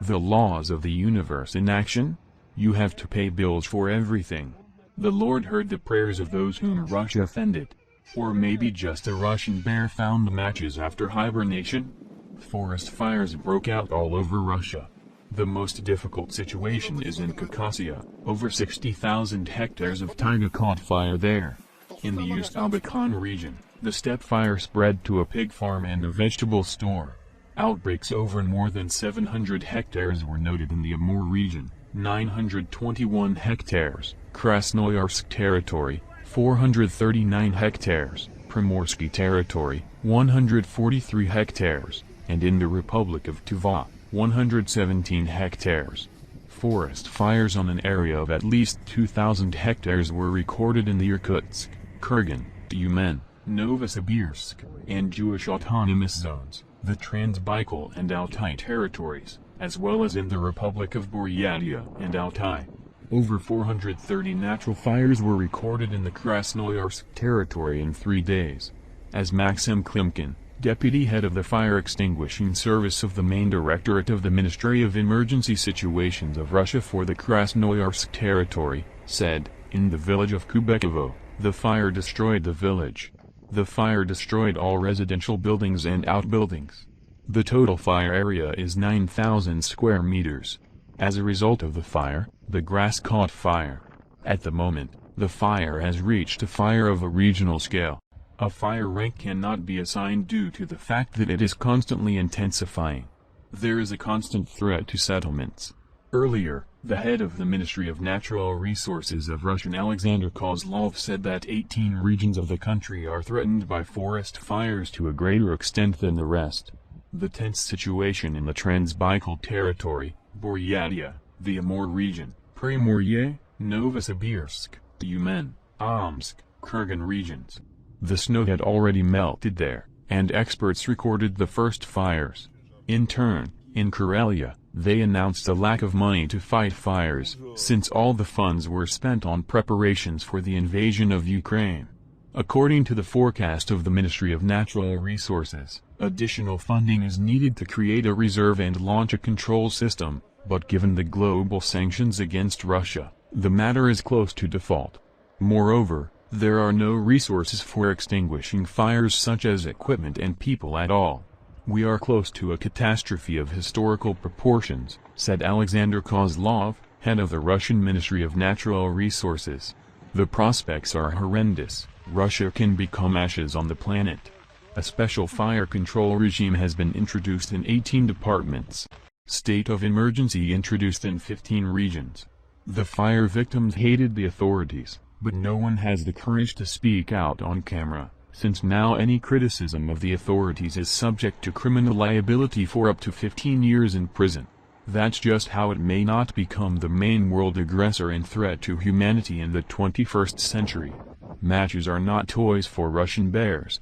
The laws of the universe in action? You have to pay bills for everything. The Lord heard the prayers of those whom Russia offended. Or maybe just a Russian bear found matches after hibernation? Forest fires broke out all over Russia. The most difficult situation is in Caucasia. Over 60,000 hectares of taiga caught fire there. In the Ust-Abakan region, the steppe fire spread to a pig farm and a vegetable store. Outbreaks over more than 700 hectares were noted in the Amur region, 921 hectares, Krasnoyarsk territory, 439 hectares, Primorsky territory, 143 hectares, and in the Republic of Tuva, 117 hectares. Forest fires on an area of at least 2,000 hectares were recorded in the Irkutsk, Kurgan, Tyumen, Novosibirsk, and Jewish autonomous zones, the Transbaikal and Altai territories, as well as in the Republic of Buryatia and Altai. Over 430 natural fires were recorded in the Krasnoyarsk territory in 3 days. As Maxim Klimkin, deputy head of the fire extinguishing service of the main directorate of the Ministry of Emergency Situations of Russia for the Krasnoyarsk territory, said, in the village of Kubekovo, the fire destroyed the village. The fire destroyed all residential buildings and outbuildings. The total fire area is 9,000 square meters. As a result of the fire, the grass caught fire. At the moment, the fire has reached a fire of a regional scale. A fire rank cannot be assigned due to the fact that it is constantly intensifying. There is a constant threat to settlements. Earlier, the head of the Ministry of Natural Resources of Russian Alexander Kozlov said that 18 regions of the country are threatened by forest fires to a greater extent than the rest. The tense situation in the Transbaikal territory, Buryatia, the Amur region, Primorye, Novosibirsk, Tyumen, Omsk, Kurgan regions. The snow had already melted there, and experts recorded the first fires. In turn, in Karelia, they announced a lack of money to fight fires, since all the funds were spent on preparations for the invasion of Ukraine. According to the forecast of the Ministry of Natural Resources, additional funding is needed to create a reserve and launch a control system, but given the global sanctions against Russia, the matter is close to default. Moreover, there are no resources for extinguishing fires such as equipment and people at all. We are close to a catastrophe of historical proportions, said Alexander Kozlov, head of the Russian Ministry of Natural Resources. The prospects are horrendous. Russia can become ashes on the planet. A special fire control regime has been introduced in 18 departments. State of emergency introduced in 15 regions. The fire victims hated the authorities, but no one has the courage to speak out on camera, since now any criticism of the authorities is subject to criminal liability for up to 15 years in prison. That's just how it may not become the main world aggressor and threat to humanity in the 21st century. Matches are not toys for Russian bears.